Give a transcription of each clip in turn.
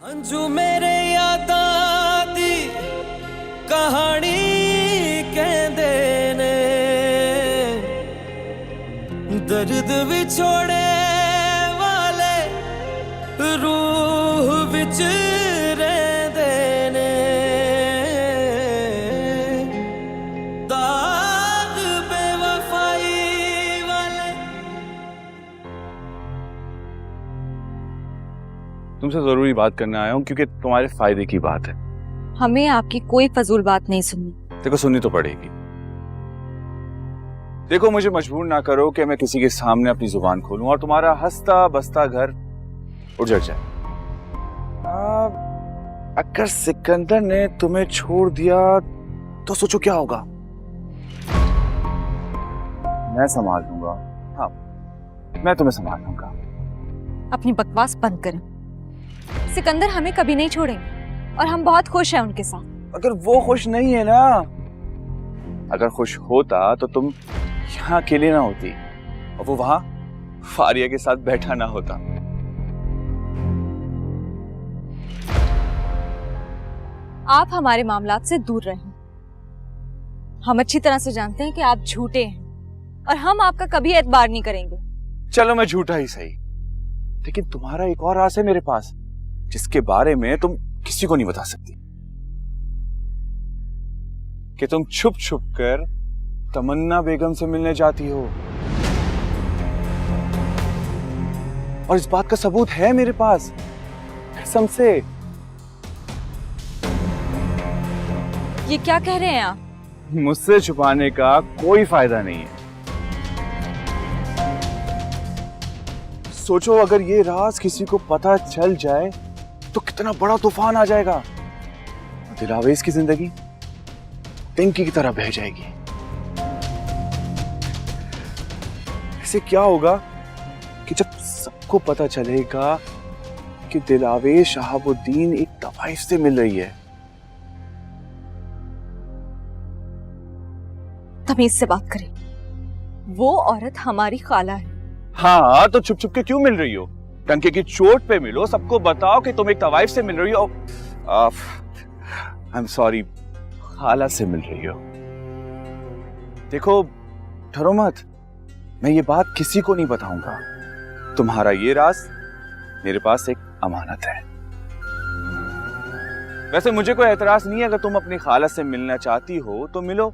अंजू मेरे यादां दी कहानी कहंदे ने, दर्द विछोड़े वाले रूह विच रहिंदे ने, दाग बेवफाई वाले। तुमसे जरूरी बात करने आया हूँ क्योंकि तुम्हारे फायदे की बात है। हमें आपकी कोई फजूल बात नहीं सुननी। देखो सुननी तो पड़ेगी। देखो मुझे मजबूर ना करो कि मैं किसी के सामने अपनी जुबान खोलूं और तुम्हारा हंसता बसता घर उजड़ जाए। अगर सिकंदर ने तुम्हें छोड़ दिया तो सोचो क्या होगा। मैं संभाल लूंगा। हाँ, मैं तुम्हें संभाल लूंगा। अपनी बकवास बंद करें। सिकंदर हमें कभी नहीं छोड़ेंगे और हम बहुत खुश हैं उनके साथ। अगर वो खुश नहीं है ना, अगर खुश होता तो तुम यहाँ अकेले ना होती और वो वहां फारिया के साथ बैठा ना होता। आप हमारे मामलात से दूर रहें। हम अच्छी तरह से जानते हैं कि आप झूठे हैं और हम आपका कभी एतबार नहीं करेंगे। चलो मैं झूठा ही सही, लेकिन तुम्हारा एक और राज है मेरे पास जिसके बारे में तुम किसी को नहीं बता सकती, कि तुम छुप छुप कर तमन्ना बेगम से मिलने जाती हो। और इस बात का सबूत है मेरे पास, कसम से। ये क्या कह रहे हैं आप? मुझसे छुपाने का कोई फायदा नहीं है। सोचो अगर ये राज किसी को पता चल जाए तो कितना बड़ा तूफान आ जाएगा। दिलावेश की जिंदगी टिंकी की तरह बह जाएगी। ऐसे क्या होगा कि जब सबको पता चलेगा कि दिलावेश शहाबुद्दीन एक तवाइफ से मिल रही है। तमीज से बात करें। वो औरत हमारी खाला है। हाँ, तो छुप छुप के क्यों मिल रही हो? टंके की चोट पे मिलो, सबको बताओ कि तुम एक तवाइफ से मिल रही हो। आई एम सॉरी, खाला से मिल रही हो। देखो डरो मत, मैं ये बात किसी को नहीं बताऊंगा। तुम्हारा ये राज मेरे पास एक अमानत है। वैसे मुझे कोई एतराज नहीं है, अगर तुम अपनी खाला से मिलना चाहती हो तो मिलो।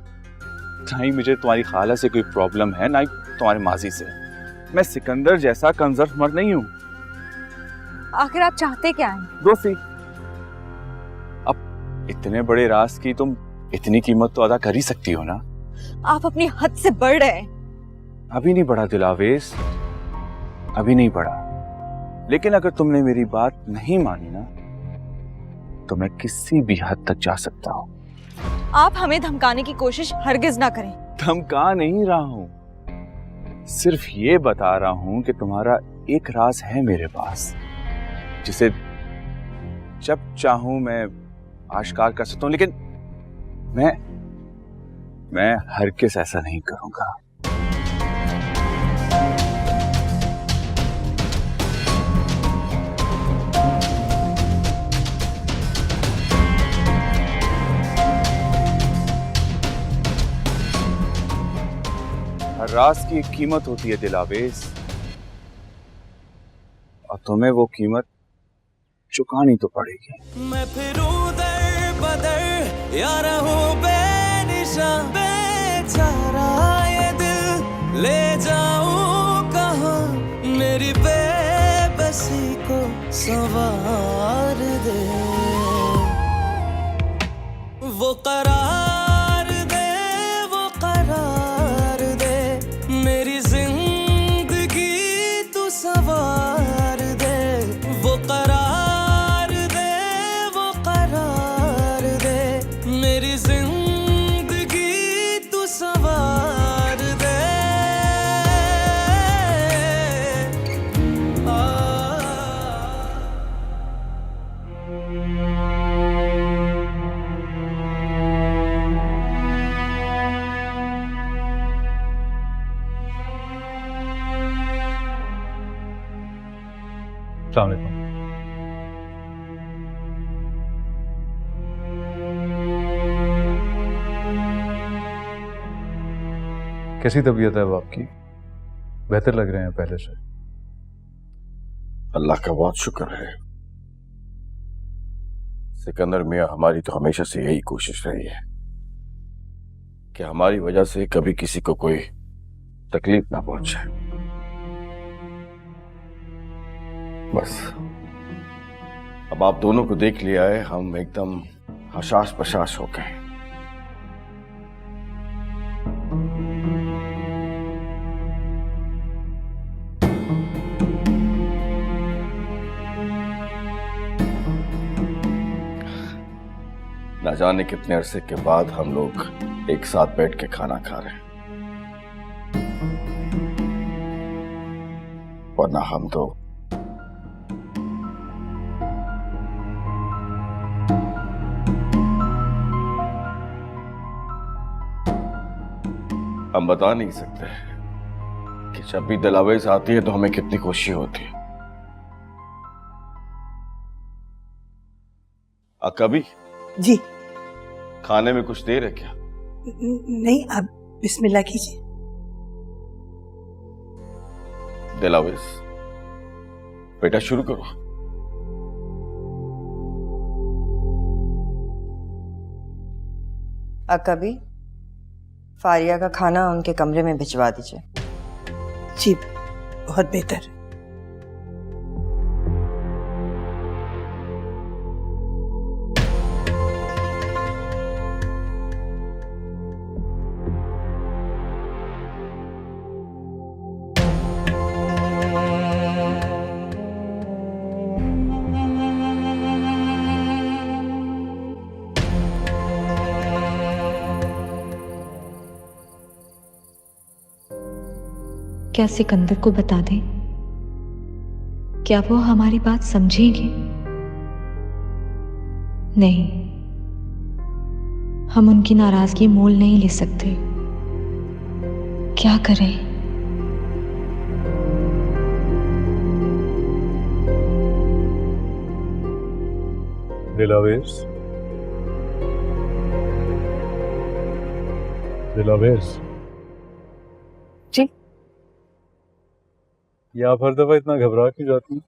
ना ही मुझे तुम्हारी खाला से कोई प्रॉब्लम है, ना ही तुम्हारे माजी से। मैं सिकंदर जैसा कंजर्व मर्द नहीं हूं। आखिर आप चाहते क्या हैं? दोस्ती। अब इतने बड़े राज की तुम इतनी कीमत तो अदा कर ही सकती हो ना। आप अपनी हद से बढ़ रहे हैं। अभी नहीं बढ़ा दिलावेश, अभी नहीं बढ़ा। लेकिन अगर तुमने मेरी बात नहीं मानी ना तो मैं किसी भी हद तक जा सकता हूं। आप हमें धमकाने की कोशिश हरगिज ना करें। धमका नहीं रहा हूं, सिर्फ ये बता रहा हूं कि तुम्हारा एक राज है मेरे पास जिसे जब चाहूं मैं आश्कार कर सकता हूं, लेकिन मैं हरगिज़ ऐसा नहीं करूंगा। हर राज की एक कीमत होती है दिलावेश, और तुम्हें वो कीमत चुकानी तो पड़ेगी। मैं फिरूं दर बदर यार हूँ बेनिशान बेचारा, ये दिल ले जाऊं कहाँ, मेरी बेबसी को संवार दे। वो करार दे, वो करार दे, मेरी जिंदगी तू संवार दे। वो करार दे, वो करार दे, मेरी जिंदगी तू संवार दे। अस्सलाम वालेकुम। कैसी तबीयत है अब आपकी? बेहतर लग रहे हैं पहले से। अल्लाह का बहुत शुक्र है। सिकंदर मियां, हमारी तो हमेशा से यही कोशिश रही है कि हमारी वजह से कभी किसी को कोई तकलीफ ना पहुंचे। बस अब आप दोनों को देख लिया है, हम एकदम हशाश बशाश हो गए। ना जाने कितने अरसे के बाद हम लोग एक साथ बैठ के खाना खा रहे हैं, वरना हम तो हम बता नहीं सकते कि जब भी दिलावेज आती है तो हमें कितनी खुशी होती है। कभी जी खाने में कुछ देर है क्या? नहीं, आप बिस्मिल्लाह कीजिए। दिलावेज बेटा शुरू करो। कभी फारिया का खाना उनके कमरे में भिजवा दीजिए। जी बहुत बेहतर। क्या सिकंदर को बता दें? क्या वो हमारी बात समझेंगे? नहीं, हम उनकी नाराजगी मोल नहीं ले सकते। क्या करें? दिलावेज, दिलावेज जी? ये आप हर दफा इतना घबरा क्यों जाती हैं?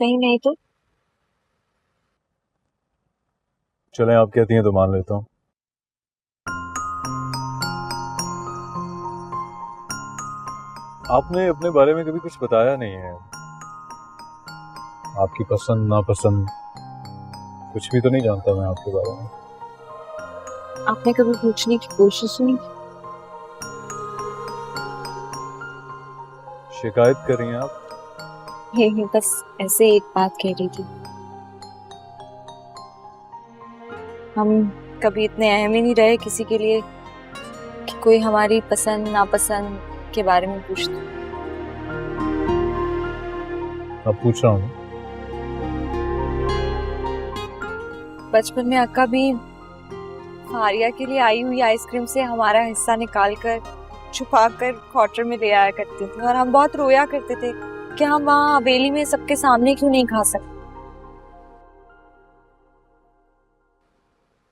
कहीं नहीं तो। चलें, आप कहती हैं तो मान लेता हूँ। आपने अपने बारे में कभी कुछ बताया नहीं है। आपकी पसंद नापसंद कुछ भी तो नहीं जानता मैं आपके बारे में। आपने कभी पूछने की कोशिश नहीं की? शिकायत कर रही हैं आप? ये बस ऐसे एक बात कह रही थी। हम कभी इतने अहम ही नहीं रहे किसी के लिए कि कोई हमारी पसंद नापसंद के बारे में पूछता। अब पूछ रहा हूँ। बचपन में अक्का भी फारिया के लिए आई हुई आइसक्रीम से हमारा हिस्सा निकालकर छुपाकर क्वार्टर में ले आया करते थे, और हम बहुत रोया करते थे कि हम वहाँ हवेली में सबके सामने क्यों नहीं खा सकते,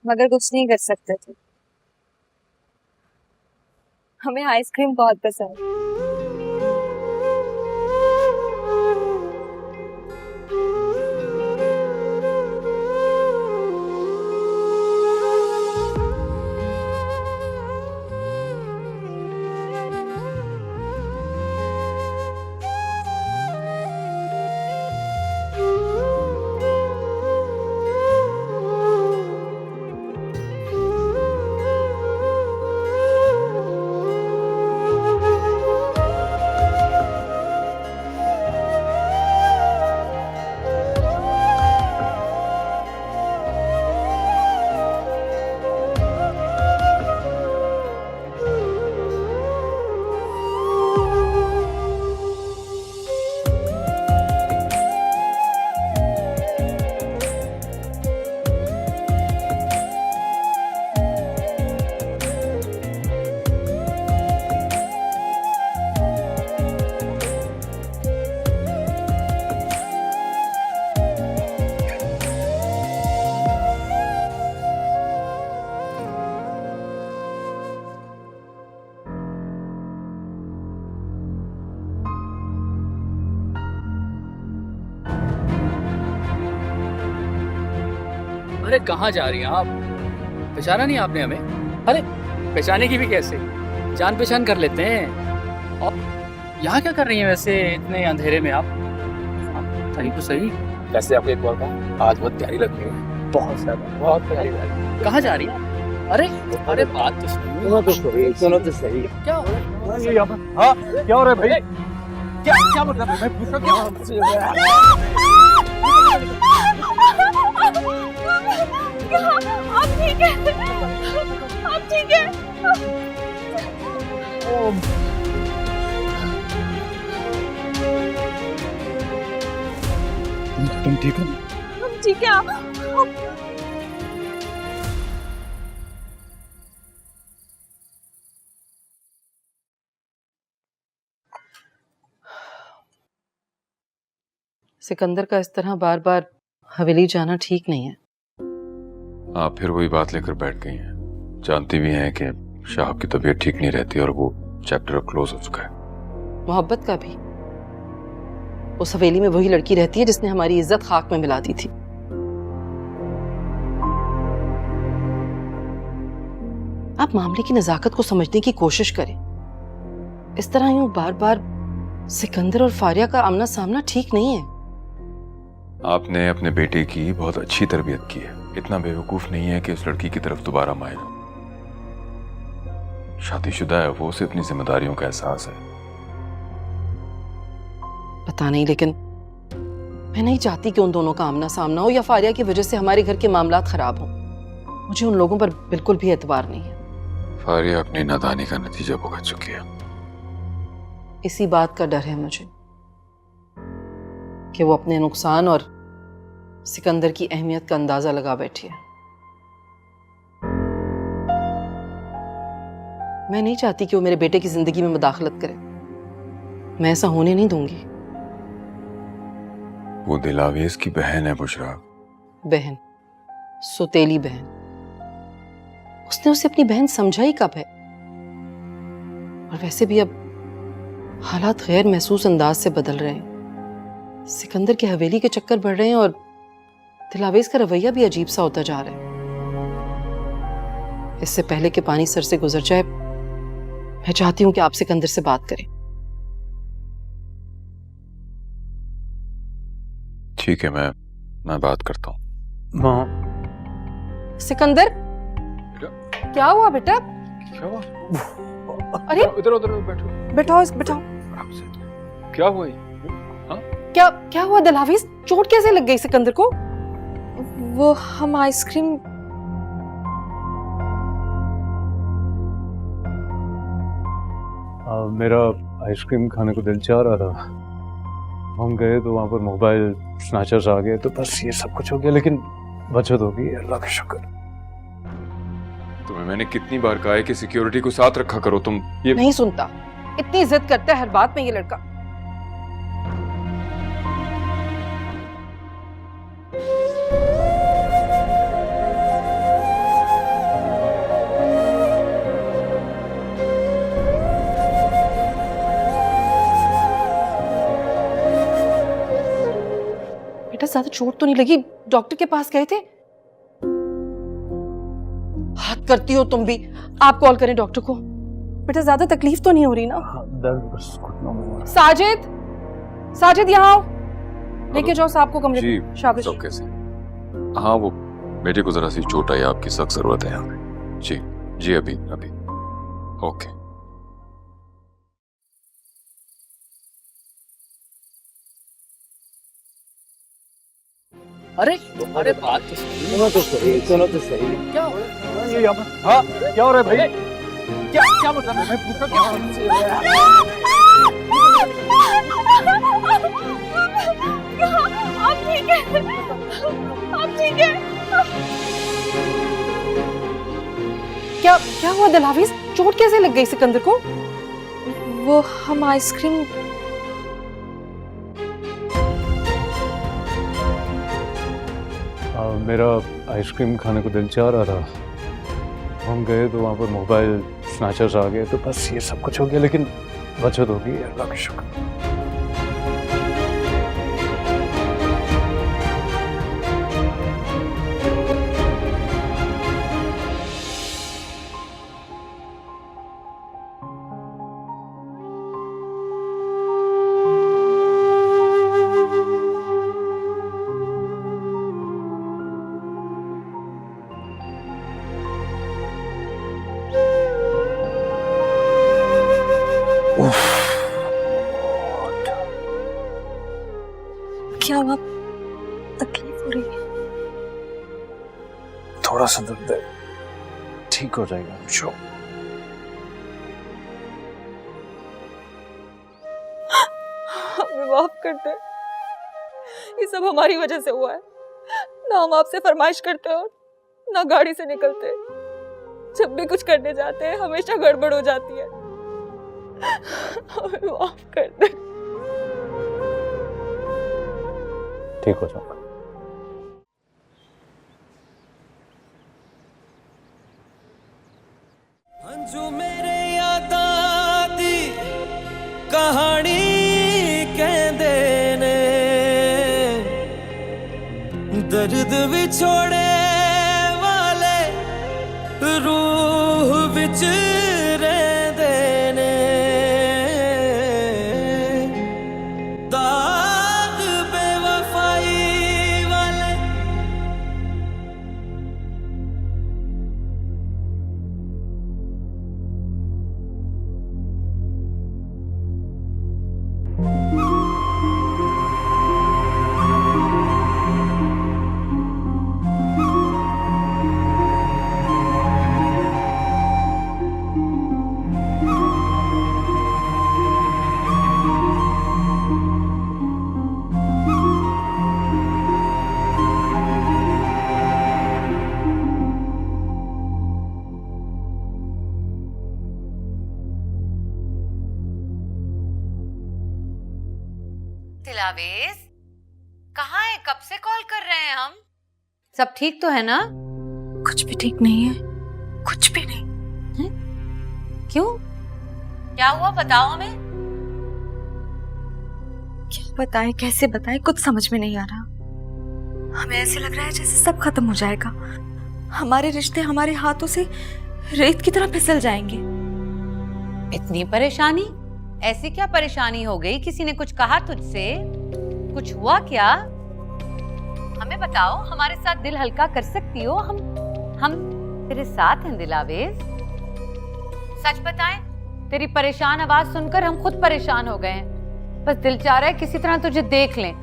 मगर कुछ नहीं कर सकते थे। हमें आइसक्रीम बहुत पसंद है। अरे कहाँ जा रही हैं आप? पहचाना नहीं आपने हमें? अरे पहचाने की भी कैसे, जान पहचान कर लेते हैं। और यहाँ क्या कर रही हैं वैसे इतने अंधेरे में आप? सही तो सही। कैसे आपको एक बार का आज बहुत प्यारी लग रही है, बहुत ज्यादा, बहुत प्यारी लग रही है। कहाँ जा रही हैं? अरे अरे बात तो सुनो। सुनो तो सही। क्या हो रहा है? हाँ क्या हो रहा है भाई? क्या मतलब है? मैं पूछ रहा हूँ आप ठीक है? आप ठीक है? तुम ठीक हो? हम ठीक है। आप सिकंदर का इस तरह बार बार हवेली जाना ठीक नहीं है। आप फिर वही बात लेकर बैठ गई हैं। जानती भी हैं कि शाहब की तबीयत ठीक नहीं रहती और वो चैप्टर क्लोज हो चुका है। मोहब्बत का भी। उस हवेली में वही लड़की रहती है जिसने हमारी इज्जत खाक में मिला दी थी। आप मामले की नजाकत को समझने की कोशिश करें। इस तरह यूं बार बार सिकंदर और फारिया का आमना सामना ठीक नहीं है। आपने अपने बेटे की बहुत अच्छी तरबियत की है, इतना बेवकूफ नहीं है कि उस लड़की की तरफ दोबारा माइल हो। शादीशुदा है वो, उसे अपनी जिम्मेदारियों का एहसास है। पता नहीं, लेकिन मैं नहीं चाहती कि उन दोनों का आमना सामना हो या फारिया की वजह से हमारे घर के मामलात खराब हों। मुझे उन लोगों पर बिल्कुल भी एतबार नहीं है। फारिया अपनी नादानी का नतीजा भुगत चुकी है। इसी बात का डर है मुझे कि वो अपने नुकसान और सिकंदर की अहमियत का अंदाजा लगा बैठी है। मैं नहीं चाहती कि वो मेरे बेटे की जिंदगी में मुदाखलत करे। मैं ऐसा होने नहीं दूंगी। वो दिलावेज की बहन है बुशरा। बहन, सौतेली बहन। उसने उसे अपनी बहन समझा ही कब है? और वैसे भी अब हालात गैर महसूस अंदाज से बदल रहे हैं। सिकंदर की हवेली के चक्कर बढ़ रहे हैं और दिलावेज का रवैया भी अजीब सा होता जा रहा है। इससे पहले कि पानी सर से गुजर जाए, मैं चाहती हूं कि आप सिकंदर से बात करें। ठीक है, मैं बात करता हूँ। सिकंदर, क्या हुआ बेटा? क्या हुआ? अरे इधर उधर बैठो। बैठाओ, बैठाओ। क्या हुआ? क्या हुआ दिलावेज? चोट कैसे लग गई सिकंदर को? वो हम आइसक्रीम मेरा आइसक्रीम खाने को दिल चाह रहा था। हम गए तो वहां पर मोबाइल स्नैचर्स आ गए, तो बस ये सब कुछ हो गया, लेकिन बचत हो गई, अल्लाह का शुक्र। तुम्हें मैंने कितनी बार कहा है कि सिक्योरिटी को साथ रखा करो। तुम ये नहीं सुनता। इतनी जिद करता है हर बात में ये लड़का। बेटा ज्यादा चोट तो नहीं लगी? डॉक्टर के पास गए थे? हाथ करती हो तुम भी। आप कॉल करें डॉक्टर को। बेटा ज्यादा तकलीफ तो नहीं हो रही ना? दर्द बस घुटनों में। साजिद, साजिद यहाँ आओ। लेके जाओ साहब को कमरे जी, में। शाबाश। सब कैसे? हाँ, वो बेटे को जरा सी चोट आई, आपकी सख्त जरूरत है यहाँ पे। जी जी, अभी अभी। ओके। अरे अरे बात तो सुनो। सुनो तो सही। क्या हो रहा है? हाँ क्या हो रहा है भाई? क्या मतलब है? मैं पूछ रहा हूँ। आप ठीक है? आप ठीक है? क्या हुआ दिलावेज? चोट कैसे लग गई सिकंदर को? वो हम आइसक्रीम मेरा आइसक्रीम खाने को दिल चाह रहा था। हम गए तो वहाँ पर मोबाइल स्नैचर्स आ गए, तो बस ये सब कुछ हो गया, लेकिन बचत हो गई, अल्लाह का शुक्र। क्या हुआ? तकलीफ हो रही है? थोड़ा सा दर्द है, ठीक हो जाएगा शो। हमें माफ कर दे, ये सब हमारी वजह से हुआ है। ना हम आपसे फरमाइश करते और ना गाड़ी से निकलते। जब भी कुछ करने जाते हैं हमेशा गड़बड़ हो जाती है। हमें माफ कर दे। ठीक हो जाएगा। अंजू मेरे यादां दी कहानी कहंदे ने, दर्द विछोड़े वाले रूह विच रहंदे ने, दाग बेवफाई वाले। दिलावेश, कहाँ है? कब से कॉल कर रहे हैं हम। सब ठीक तो है ना? कुछ भी ठीक नहीं है, कुछ भी नहीं। क्यों? क्या हुआ बताओ हमें। क्या बताएं, कैसे बताएं, कुछ समझ में नहीं आ रहा। हमें ऐसे लग रहा है जैसे सब खत्म हो जाएगा। हमारे रिश्ते हमारे हाथों से रेत की तरह फिसल जाएंगे। इतनी परेशानी? ऐसी क्या परेशानी हो गई? किसी ने कुछ कहा तुझसे? कुछ हुआ क्या? हमें बताओ, हमारे साथ दिल हल्का कर सकती हो? हम तेरे साथ हैं दिलावेश। सच बताएं, तेरी परेशान आवाज सुनकर हम खुद परेशान हो गए हैं। बस दिल चाह रहा है किसी तरह तुझे देख लें।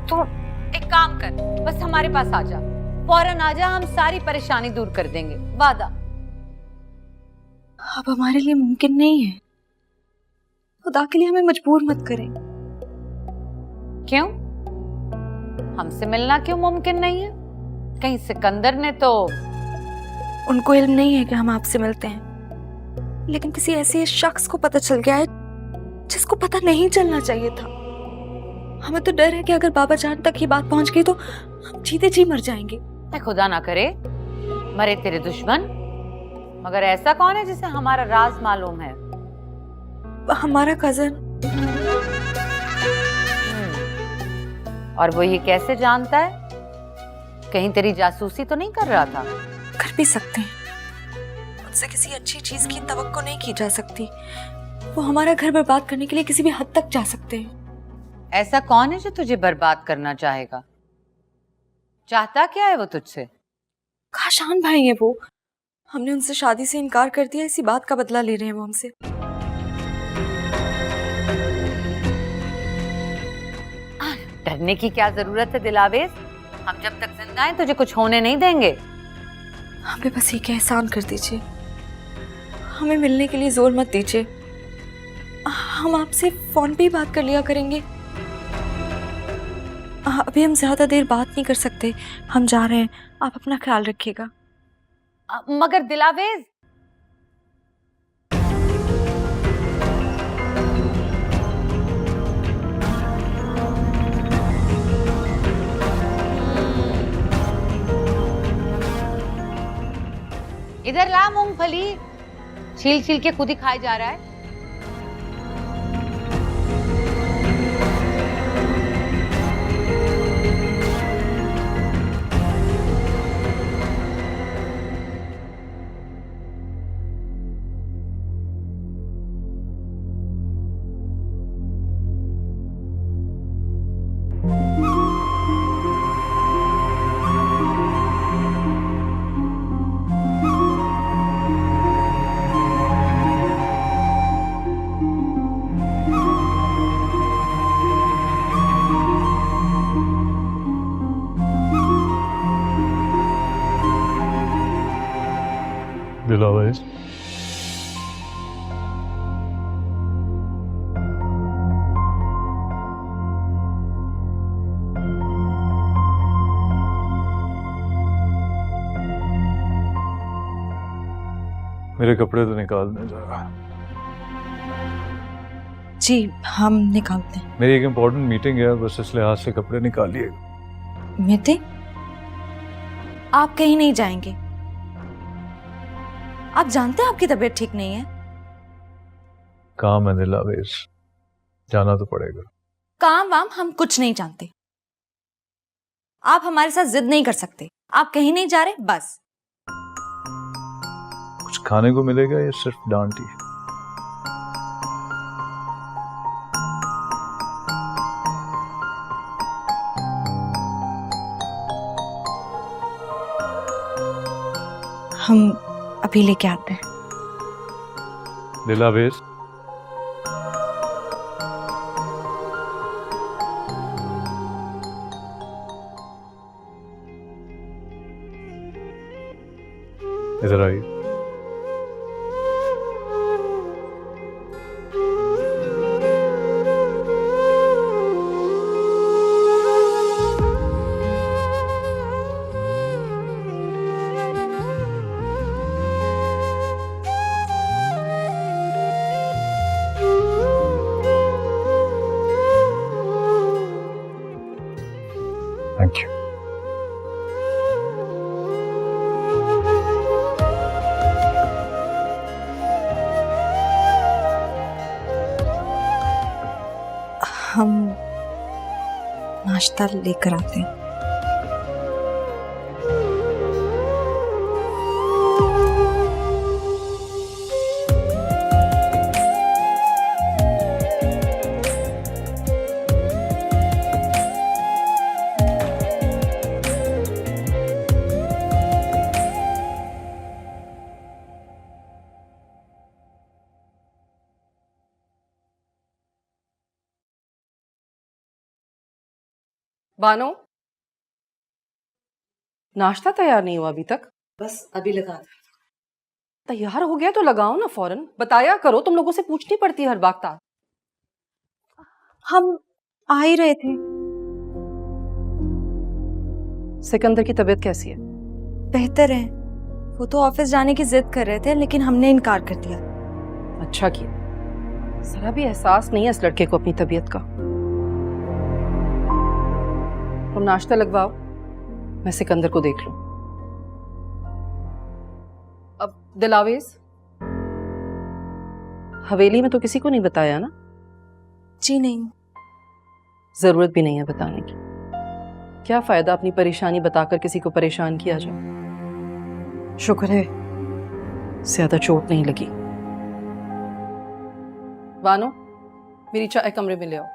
तो एक काम कर, बस हमारे पास आ जा, फौरन आ जा, हम सारी परेशानी दूर कर देंगे, वादा। अब हमारे लिए मुमकिन नहीं है। खुदा के लिए हमें मजबूर मत करें। क्यों? हमसे मिलना क्यों मुमकिन नहीं है? कहीं सिकंदर ने तो। उनको इल्म नहीं है कि हम आपसे मिलते हैं, लेकिन किसी ऐसे शख्स को पता चल गया है जिसको पता नहीं चलना चाहिए था। हमें तो डर है कि अगर बाबा जान तक ये बात पहुंच गई तो हम जीते जी मर जाएंगे। खुदा ना करे मरे तेरे दुश्मन। मगर ऐसा कौन है जिसे हमारा राज मालूम है? हमारा कजन। और वो ये कैसे जानता है? कहीं तेरी जासूसी तो नहीं कर रहा था? कर भी सकते हैं। उनसे किसी अच्छी चीज की तवक्को नहीं की जा सकती। वो हमारा घर बर्बाद करने के लिए किसी भी हद तक जा सकते हैं। ऐसा कौन है जो तुझे बर्बाद करना चाहेगा? चाहता क्या है वो तुझसे? काशान भाई है वो। हमने उनसे शादी से इनकार कर दिया, इसी बात का बदला ले रहे हैं वो हमसे। डरने की क्या जरूरत है दिलावेश? हम जब तक जिंदा हैं तुझे कुछ होने नहीं देंगे। हमें बस एक एहसान कर दीजिए, हमें मिलने के लिए जोर मत दीजिए। हम आपसे फोन पे ही बात कर लिया करेंगे। अभी हम ज्यादा देर बात नहीं कर सकते, हम जा रहे हैं, आप अपना ख्याल रखिएगा। मगर दिलावेश, इधर ला मूंगफली, छील छील के खुद ही खाया जा रहा है। मेरे कपड़े तो निकालने जरा। जी हम निकालते हैं। मेरी एक इम्पोर्टेंट मीटिंग है, बस इस लिहाज से कपड़े निकालिए। मीटिंग? आप कहीं नहीं जाएंगे। आप जानते हैं आपकी तबीयत ठीक नहीं है। काम है नीलावेश, जाना तो पड़ेगा। काम वाम हम कुछ नहीं जानते। आप हमारे साथ जिद नहीं कर सकते। आप कहीं नहीं जा रहे, बस। कुछ खाने को मिलेगा या सिर्फ डांटी? हम अभी लेके आते हैं। नीलावेश, इधर आइए। Thank you. हम नाश्ता लेकर आते हैं। बानो, नाश्ता तैयार नहीं हुआ अभी तक? बस अभी लगा दो। तैयार हो गया तो लगाओ ना फौरन। बताया करो, तुम लोगों से पूछनी पड़ती है हर वक्त। हम आ ही रहे थे। सिकंदर की तबीयत कैसी है? बेहतर है। वो तो ऑफिस जाने की जिद कर रहे थे, लेकिन हमने इनकार कर दिया। अच्छा किया। जरा भी एहसास नहीं है इस लड़के को अपनी तबीयत का। तुम नाश्ता लगवाओ, मैं सिकंदर को देख लूं। अब दिलावेज, हवेली में तो किसी को नहीं बताया ना? जी नहीं। जरूरत भी नहीं है बताने की। क्या फायदा अपनी परेशानी बताकर किसी को परेशान किया जाए। शुक्र है ज्यादा चोट नहीं लगी। बानो, मेरी चाय कमरे में ले आओ।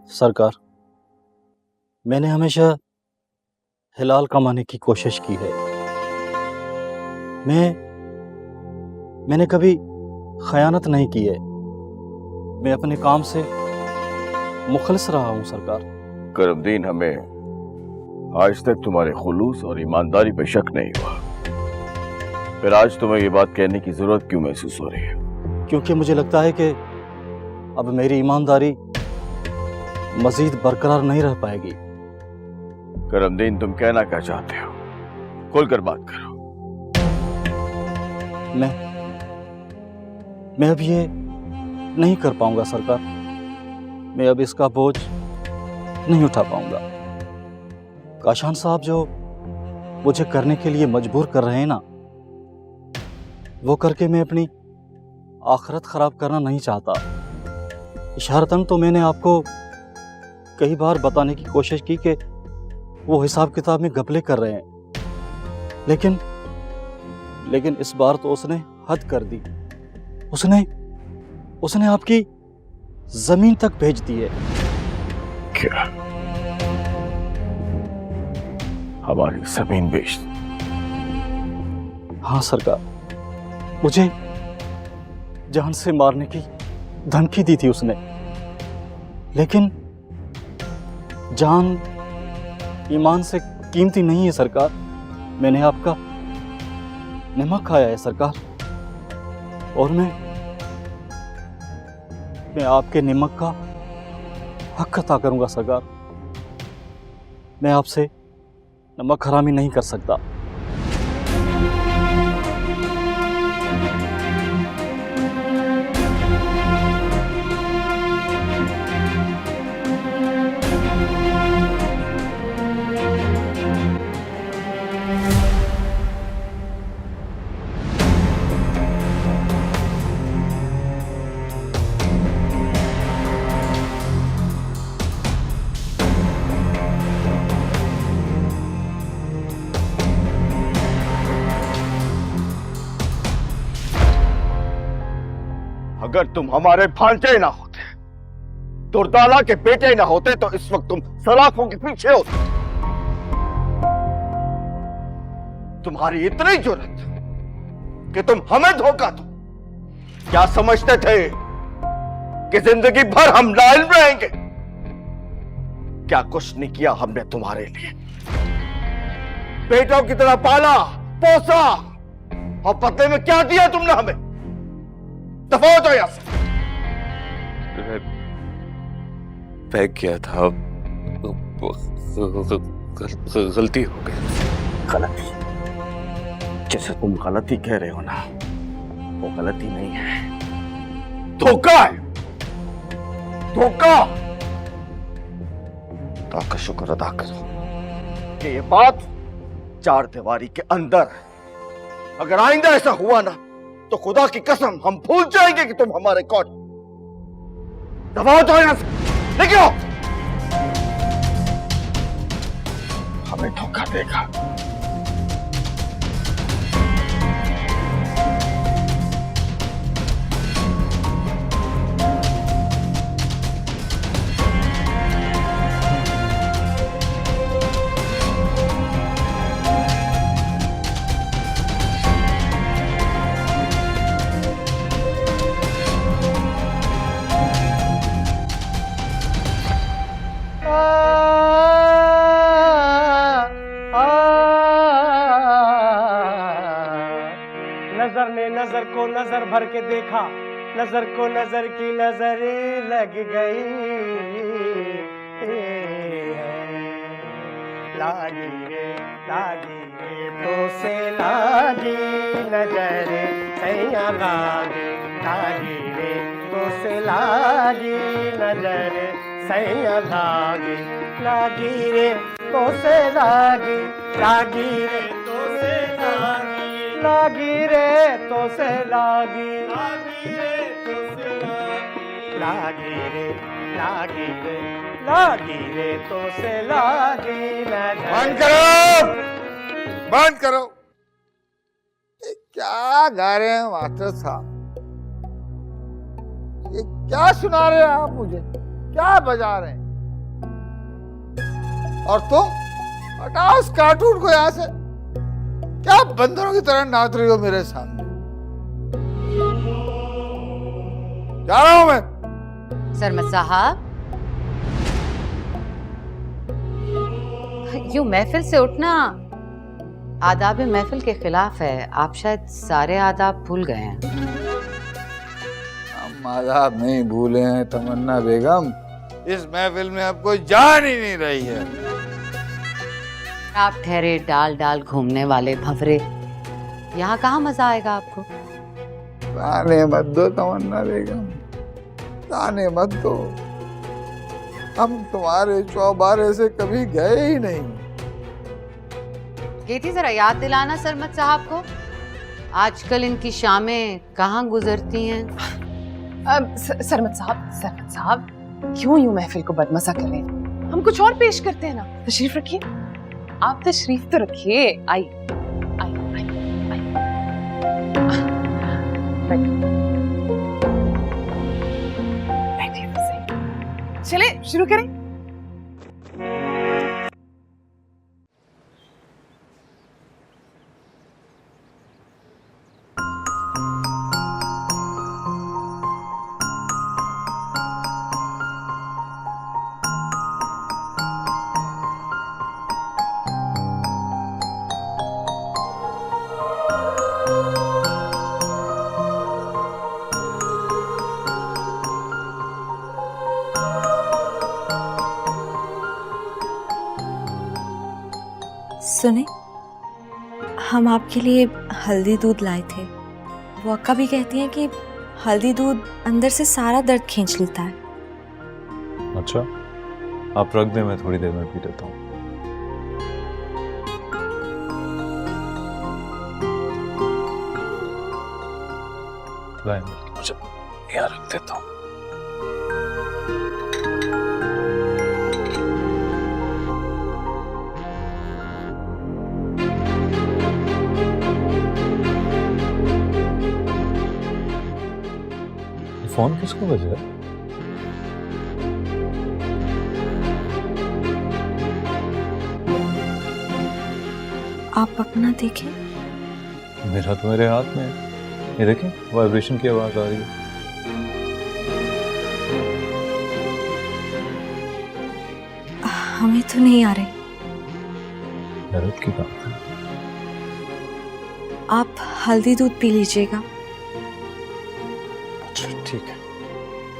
सरकार, मैंने हमेशा हिलाल कमाने की कोशिश की है। मैंने कभी खयानत नहीं की है। मैं अपने काम से मुखलिस रहा हूं सरकार। करमदीन, हमें आज तक तुम्हारे खुलूस और ईमानदारी पे शक नहीं हुआ, फिर आज तुम्हें ये बात कहने की जरूरत क्यों महसूस हो रही है? क्योंकि मुझे लगता है कि अब मेरी ईमानदारी मजीद बरकरार नहीं रह पाएगी। करमदीन, तुम कहना क्या चाहते हो? खुलकर बात करो। मैं अब ये नहीं कर पाऊंगा सरकार। मैं अब इसका बोझ नहीं उठा पाऊंगा। काशान साहब जो मुझे करने के लिए मजबूर कर रहे हैं ना, वो करके मैं अपनी आखिरत खराब करना नहीं चाहता। इशारतन तो मैंने आपको कई बार बताने की कोशिश की कि वो हिसाब किताब में घपले कर रहे हैं, लेकिन इस बार तो उसने हद कर दी। उसने आपकी जमीन तक भेज दी है। क्या? हमारी जमीन बेच दी? हाँ सरकार, मुझे जान से मारने की धमकी दी थी उसने, लेकिन जान ईमान से कीमती नहीं है सरकार। मैंने आपका नमक खाया है सरकार, और मैं आपके निमक का हक अता करूंगा सरकार। मैं आपसे नमक हरामी नहीं कर सकता। अगर तुम हमारे भांजे ना होते, दुर्दाला के बेटे ना होते, तो इस वक्त तुम सलाखों के पीछे होते। तुम्हारी इतनी जुर्रत कि तुम हमें धोखा दो। क्या समझते थे कि जिंदगी भर हम नाइल रहेंगे? क्या कुछ नहीं किया हमने तुम्हारे लिए। बेटों की तरह पाला पोसा, और बदले में क्या दिया तुमने हमें? दफा हो जाओ यहां से। बह गया था, गलती हो गई। गलती? जैसे तुम गलती कह रहे हो ना, वो गलती नहीं है, धोखा है। धोखा। खुदा का शुक्र अदा करो कि ये बात चार दीवारी के अंदर है। अगर आइंदा ऐसा हुआ ना, तो खुदा की कसम हम भूल जाएंगे कि तुम हमारे कौन। दबाओ जाओ यहां से, निकलो। हमें धोखा देगा। नजर ने नजर को नजर भर के देखा, नजर को नजर की नजर लग गई। लागी रे तो से लागी नजर, सैया लागी। लागी रे तो से लागी नजर, सैया लागी। लागी रे तो से लागी, लागी रे तो से लागी। लागी रे तो से लागी, लागी रे तो से लागी। लागी रे, लागी रे, लागी रे तो से लागी। बंद करो, बंद करो। ये क्या गा रहे हैं मास्टर साहब? ये क्या सुना रहे हैं आप मुझे? क्या बजा रहे हैं? और तुम हटाओ उस कार्टून को यहाँ से। क्या बंदरों की तरह नाच रही हो मेरे सामने? जा रहा हूं मैं। सरमत साहब, यूं महफिल से उठना आदाब महफिल के खिलाफ है। आप शायद सारे आदाब भूल गए हैं। हम आदाब नहीं भूले हैं तमन्ना बेगम। इस महफिल में अब कोई जान ही नहीं रही है। आप ठहरे डाल डाल घूमने वाले भंवरे, यहाँ कहाँ मजा आएगा आपको? ताने मत दो तमन्ना बेगम, ताने मत दो। हम तुम्हारे चौबारे से कभी गए ही नहीं। ये थी जरा याद दिलाना सरमत साहब को, आजकल इनकी शामें कहाँ गुजरती हैं। सरमत साहब क्यों यूं महफिल को बदमजा कर रहे हैं? हम कुछ और पेश करते हैं ना। तशरीफ रखिए, आप तशरीफ तो रखिए। आई आई आई आई बैठिए तो सही। चले शुरू करें। सुने, हम आपके लिए हल्दी दूध लाए थे। वो अक्का भी कहती हैं कि हल्दी दूध अंदर से सारा दर्द खींच लेता है। अच्छा, आप रख दें, मैं थोड़ी देर में पी लेता हूँ। मुझे यहाँ रख देता हूँ। फोन किसको बज रहा है? आप अपना देखें। मेरा तो मेरे हाथ में है। ये देखें, वाइब्रेशन की आवाज आ रही है। हमें तो नहीं आ रही। हैरत की बात है। आप हल्दी दूध पी लीजिएगा। ठीक है,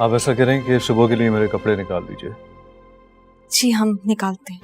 आप ऐसा करें कि सुबह के लिए मेरे कपड़े निकाल दीजिए। जी, हम निकालते हैं।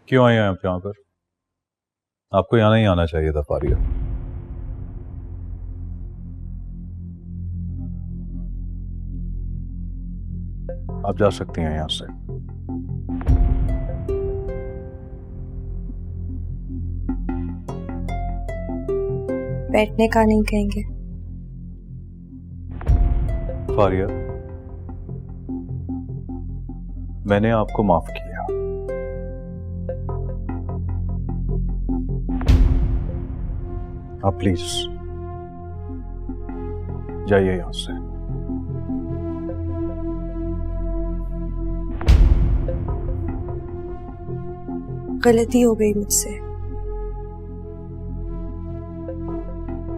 क्यों आए हैं आप यहाँ पर? आपको यहाँ नहीं आना चाहिए था फारिया। आप जा सकती हैं यहाँ से। बैठने का नहीं कहेंगे? फारिया, मैंने आपको माफ किया। आप प्लीज जाइए यहां से। गलती हो गई मुझसे।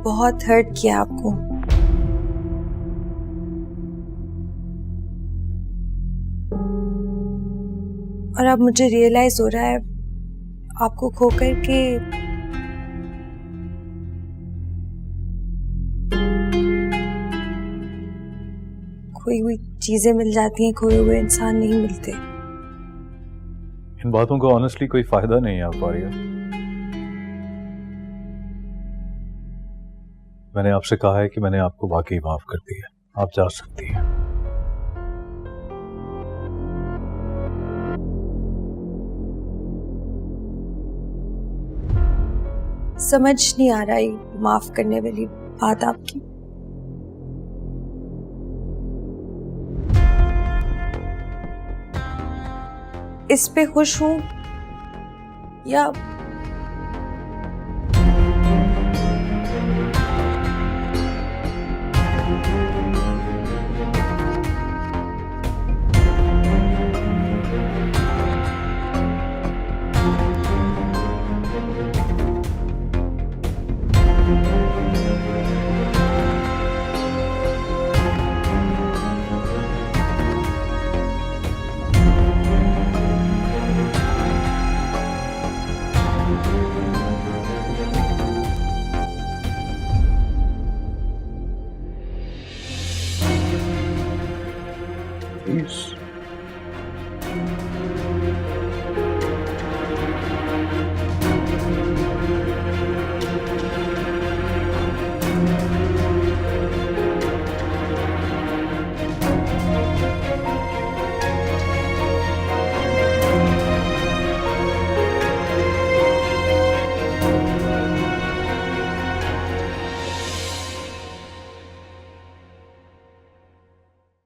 बहुत हर्ट किया आपको। और अब मुझे रियलाइज हो रहा है आपको खोकर के खोई हुई चीजें मिल जाती हैं, खोए हुए इंसान नहीं मिलते। इन बातों का ऑनेस्टली कोई फायदा नहीं है फारिया। मैंने आपसे कहा है कि मैंने आपको वाकई माफ कर दिया। आप जा सकती हैं। समझ नहीं आ रहा है माफ करने वाली बात आपकी। इस पे खुश हूं या प्लीज।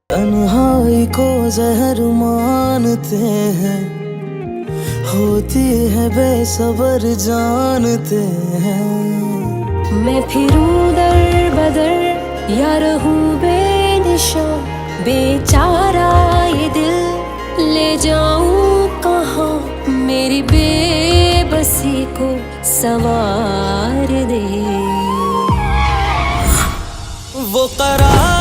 तन्हा कोई को जहर मानते हैं, होती है बेसबर जानते हैं। मैं फिरूं दर बदर या रहूं बेनिशान, बेचारा ये दिल ले जाऊं कहाँ, मेरी बेबसी को संवार दे। वो करार